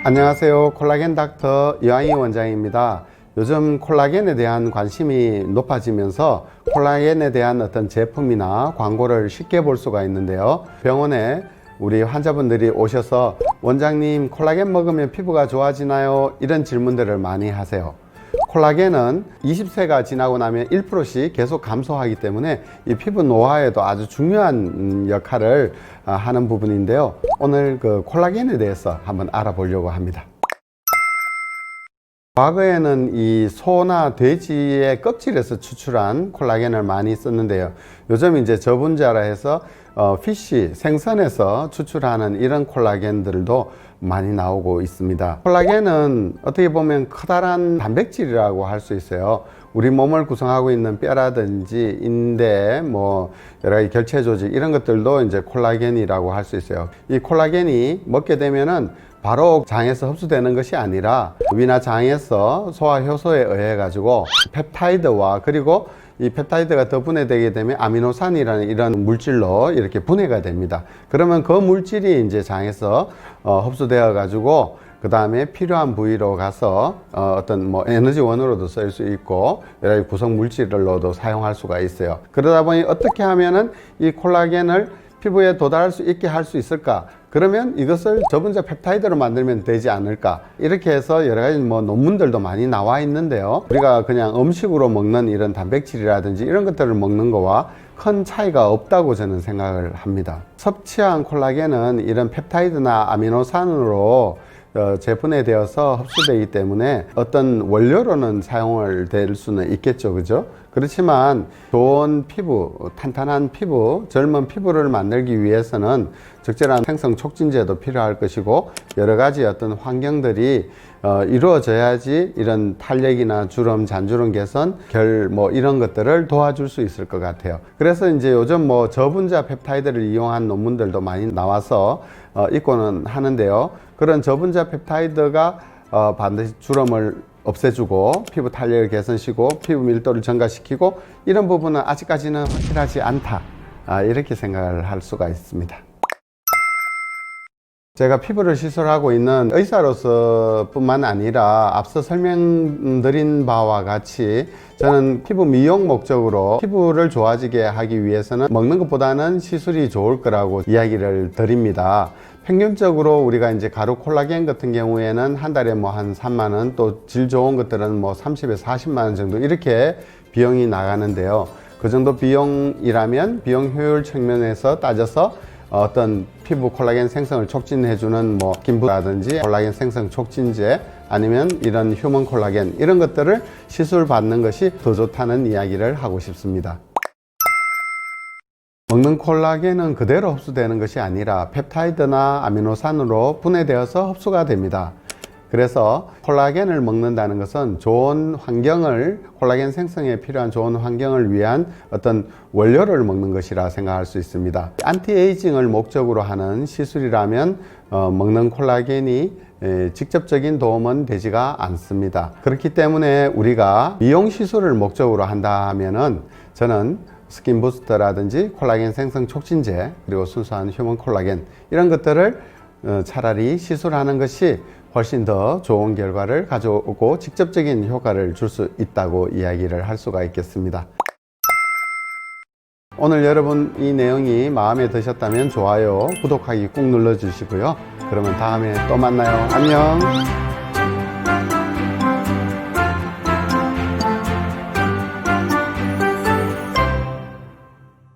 안녕하세요. 콜라겐 닥터 이완희 원장입니다. 요즘 콜라겐에 대한 관심이 높아지면서 콜라겐에 대한 어떤 제품이나 광고를 쉽게 볼 수가 있는데요. 병원에 우리 환자분들이 오셔서 원장님 콜라겐 먹으면 피부가 좋아지나요? 이런 질문들을 많이 하세요. 콜라겐은 20세가 지나고 나면 1%씩 계속 감소하기 때문에 이 피부 노화에도 아주 중요한 역할을 하는 부분인데요. 오늘 그 콜라겐에 대해서 한번 알아보려고 합니다. 과거에는 이 소나 돼지의 껍질에서 추출한 콜라겐을 많이 썼는데요. 요즘 이제 저분자라 해서 피쉬, 생선에서 추출하는 이런 콜라겐들도 많이 나오고 있습니다. 콜라겐은 어떻게 보면 커다란 단백질이라고 할 수 있어요. 우리 몸을 구성하고 있는 뼈라든지 인대, 여러 가지 결체 조직 이런 것들도 이제 콜라겐이라고 할 수 있어요. 이 콜라겐이 먹게 되면은 바로 장에서 흡수되는 것이 아니라 위나 장에서 소화 효소에 의해 가지고 펩타이드와 그리고 이 펩타이드가 더 분해되게 되면 아미노산이라는 이런 물질로 이렇게 분해가 됩니다. 그러면 그 물질이 이제 장에서 흡수되어 가지고 그 다음에 필요한 부위로 가서 어떤 에너지원으로도 쓸 수 있고 여러 가지 구성 물질로도 사용할 수가 있어요. 그러다 보니 어떻게 하면은 이 콜라겐을 피부에 도달할 수 있게 할 수 있을까? 그러면 이것을 저분자 펩타이드로 만들면 되지 않을까? 이렇게 해서 여러 가지 논문들도 많이 나와 있는데요. 우리가 그냥 음식으로 먹는 이런 단백질이라든지 이런 것들을 먹는 거와 큰 차이가 없다고 저는 생각을 합니다. 섭취한 콜라겐은 이런 펩타이드나 아미노산으로 재분해되어서 흡수되기 때문에 어떤 원료로는 사용을 될 수는 있겠죠, 그죠? 그렇지만 좋은 피부, 탄탄한 피부, 젊은 피부를 만들기 위해서는 적절한 생성 촉진제도 필요할 것이고 여러 가지 어떤 환경들이 이루어져야지 이런 탄력이나 주름, 잔주름 개선, 결 이런 것들을 도와줄 수 있을 것 같아요. 그래서 이제 요즘 저분자 펩타이드를 이용한 논문들도 많이 나와서 있고는 하는데요. 그런 저분자 펩타이드가 반드시 주름을 없애주고 피부 탄력을 개선시키고 피부 밀도를 증가시키고 이런 부분은 아직까지는 확실하지 않다, 이렇게 생각을 할 수가 있습니다. 제가 피부를 시술하고 있는 의사로서 뿐만 아니라 앞서 설명드린 바와 같이 저는 피부 미용 목적으로 피부를 좋아지게 하기 위해서는 먹는 것보다는 시술이 좋을 거라고 이야기를 드립니다. 평균적으로 우리가 이제 가루 콜라겐 같은 경우에는 한 달에 한 3만원, 또 질 좋은 것들은 30에서 40만원 정도 이렇게 비용이 나가는데요. 그 정도 비용이라면 비용 효율 측면에서 따져서 어떤 피부 콜라겐 생성을 촉진해주는 스킨부라든지 콜라겐 생성 촉진제 아니면 이런 휴먼 콜라겐 이런 것들을 시술 받는 것이 더 좋다는 이야기를 하고 싶습니다. 먹는 콜라겐은 그대로 흡수되는 것이 아니라 펩타이드나 아미노산으로 분해되어서 흡수가 됩니다. 그래서 콜라겐을 먹는다는 것은 좋은 환경을, 콜라겐 생성에 필요한 좋은 환경을 위한 어떤 원료를 먹는 것이라 생각할 수 있습니다. 안티에이징을 목적으로 하는 시술이라면 먹는 콜라겐이 직접적인 도움은 되지가 않습니다. 그렇기 때문에 우리가 미용 시술을 목적으로 한다면은 저는 스킨 부스터라든지 콜라겐 생성 촉진제 그리고 순수한 휴먼 콜라겐 이런 것들을 차라리 시술하는 것이 훨씬 더 좋은 결과를 가져오고 직접적인 효과를 줄 수 있다고 이야기를 할 수가 있겠습니다. 오늘 여러분 이 내용이 마음에 드셨다면 좋아요, 구독하기 꾹 눌러주시고요. 그러면 다음에 또 만나요. 안녕.